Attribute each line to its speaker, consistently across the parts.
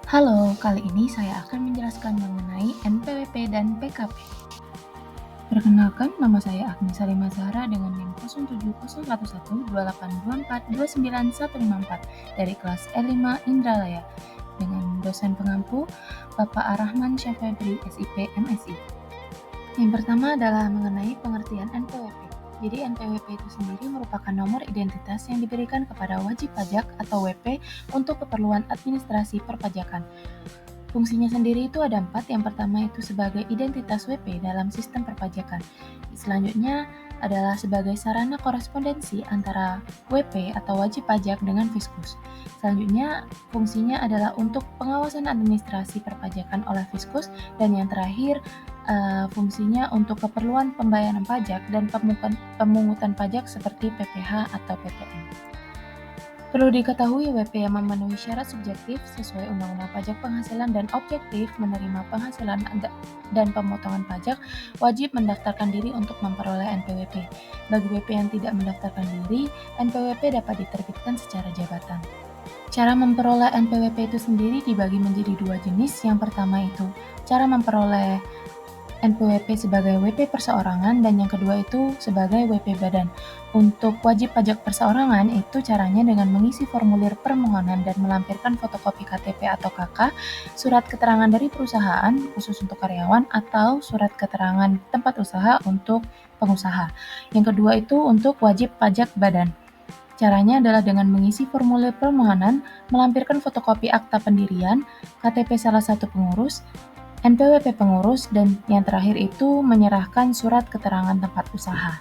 Speaker 1: Halo, kali ini saya akan menjelaskan mengenai NPWP dan PKP. Perkenalkan, nama saya Agni Salima Zahra dengan NIM 07011282429154 dari kelas L5 Indralaya dengan dosen pengampu Bapak Arrahman Syafedri SIP MSI. Yang pertama adalah mengenai pengertian NPWP. Jadi NPWP itu sendiri merupakan nomor identitas yang diberikan kepada wajib pajak atau WP untuk keperluan administrasi perpajakan. Fungsinya sendiri itu ada 4. Yang pertama itu sebagai identitas WP dalam sistem perpajakan. Selanjutnya adalah sebagai sarana korespondensi antara WP atau wajib pajak dengan Fiskus. Selanjutnya fungsinya adalah untuk pengawasan administrasi perpajakan oleh Fiskus, dan yang terakhir fungsinya untuk keperluan pembayaran pajak dan pemungutan pajak seperti PPh atau PPN. Perlu diketahui, WP yang memenuhi syarat subjektif sesuai Undang-Undang Pajak Penghasilan dan objektif menerima penghasilan dan pemotongan pajak wajib mendaftarkan diri untuk memperoleh NPWP. Bagi WP yang tidak mendaftarkan diri, NPWP dapat diterbitkan secara jabatan. Cara memperoleh NPWP itu sendiri dibagi menjadi 2 jenis. Yang pertama itu cara memperoleh NPWP sebagai WP perseorangan, dan yang kedua itu sebagai WP badan. Untuk wajib pajak perseorangan itu caranya dengan mengisi formulir permohonan dan melampirkan fotokopi KTP atau KK, surat keterangan dari perusahaan khusus untuk karyawan, atau surat keterangan tempat usaha untuk pengusaha. Yang kedua itu untuk wajib pajak badan. Caranya adalah dengan mengisi formulir permohonan, melampirkan fotokopi akta pendirian, KTP salah satu pengurus, NPWP pengurus, dan yang terakhir itu menyerahkan surat keterangan tempat usaha.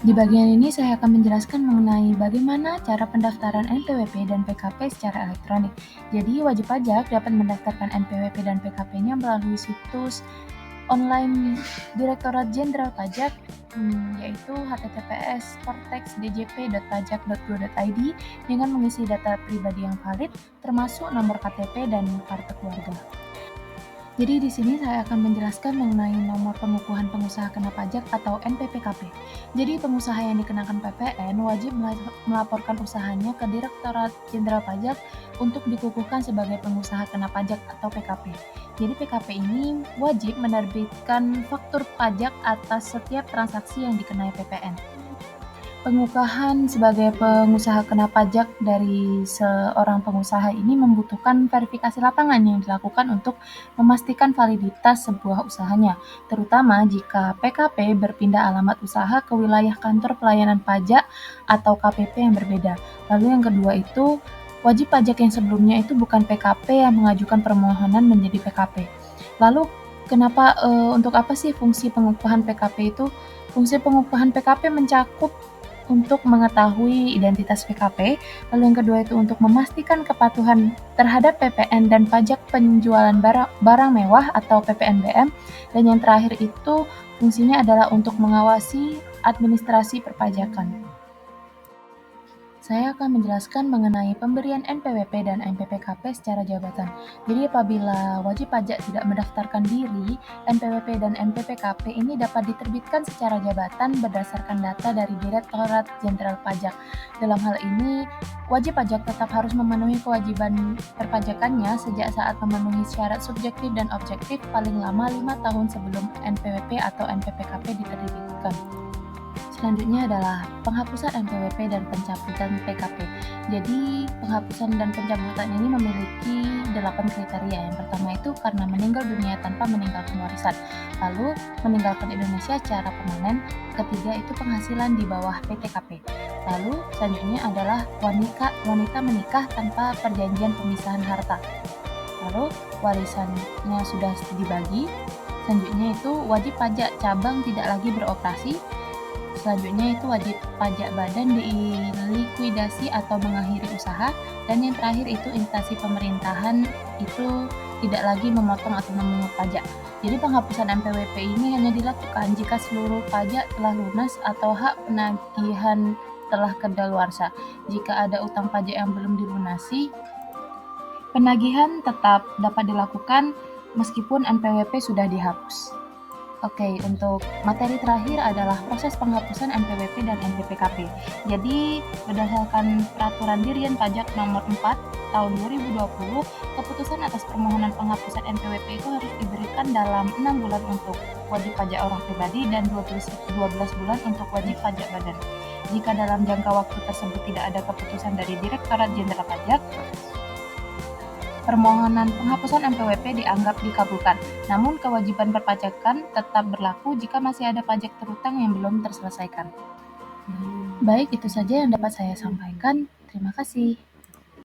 Speaker 1: Di bagian ini saya akan menjelaskan mengenai bagaimana cara pendaftaran NPWP dan PKP secara elektronik. Jadi wajib pajak dapat mendaftarkan NPWP dan PKP-nya melalui situs online Direktorat Jenderal Pajak, yaitu https://kortex.djp.pajak.go.id dengan mengisi data pribadi yang valid, termasuk nomor KTP dan kartu keluarga. Jadi di sini saya akan menjelaskan mengenai nomor pengukuhan pengusaha kena pajak atau NPPKP. Jadi pengusaha yang dikenakan PPN wajib melaporkan usahanya ke Direktorat Jenderal Pajak untuk dikukuhkan sebagai pengusaha kena pajak atau PKP. Jadi PKP ini wajib menerbitkan faktur pajak atas setiap transaksi yang dikenai PPN. Pengukuhan sebagai pengusaha kena pajak dari seorang pengusaha ini membutuhkan verifikasi lapangan yang dilakukan untuk memastikan validitas sebuah usahanya, terutama jika PKP berpindah alamat usaha ke wilayah kantor pelayanan pajak atau KPP yang berbeda. Lalu yang kedua itu, wajib pajak yang sebelumnya itu bukan PKP yang mengajukan permohonan menjadi PKP. Lalu untuk apa sih fungsi pengukuhan PKP itu? Fungsi pengukuhan PKP mencakup untuk mengetahui identitas PKP, lalu yang kedua itu untuk memastikan kepatuhan terhadap PPN dan pajak penjualan barang mewah atau PPNBM, dan yang terakhir itu fungsinya adalah untuk mengawasi administrasi perpajakan. Saya akan menjelaskan mengenai pemberian NPWP dan NPPKP secara jabatan. Jadi apabila wajib pajak tidak mendaftarkan diri, NPWP dan NPPKP ini dapat diterbitkan secara jabatan berdasarkan data dari Direktorat Jenderal Pajak. Dalam hal ini, wajib pajak tetap harus memenuhi kewajiban perpajakannya sejak saat memenuhi syarat subjektif dan objektif paling lama 5 tahun sebelum NPWP atau NPPKP diterbitkan. Selanjutnya adalah penghapusan NPWP dan pencabutan PKP. Jadi penghapusan dan pencabutan ini memiliki 8 kriteria. Yang pertama itu karena meninggal dunia tanpa meninggalkan warisan. Lalu meninggalkan Indonesia secara permanen. Ketiga itu penghasilan di bawah PTKP. Lalu selanjutnya adalah wanita menikah tanpa perjanjian pemisahan harta. Lalu warisannya sudah dibagi. Selanjutnya itu wajib pajak cabang tidak lagi beroperasi. Selanjutnya itu wajib pajak badan dilikuidasi atau mengakhiri usaha, dan yang terakhir itu instansi pemerintahan itu tidak lagi memotong atau memungut pajak. Jadi penghapusan NPWP ini hanya dilakukan jika seluruh pajak telah lunas atau hak penagihan telah kadaluarsa. Jika ada utang pajak yang belum dilunasi, penagihan tetap dapat dilakukan meskipun NPWP sudah dihapus. Oke, untuk materi terakhir adalah proses penghapusan NPWP dan NPPKP. Jadi, berdasarkan Peraturan Dirjen Pajak Nomor 4 Tahun 2020, keputusan atas permohonan penghapusan NPWP itu harus diberikan dalam 6 bulan untuk wajib pajak orang pribadi dan 12 bulan untuk wajib pajak badan. Jika dalam jangka waktu tersebut tidak ada keputusan dari Direktorat Jenderal Pajak, permohonan penghapusan NPWP dianggap dikabulkan. Namun, kewajiban perpajakan tetap berlaku jika masih ada pajak terutang yang belum terselesaikan. Baik, itu saja yang dapat saya sampaikan. Terima kasih.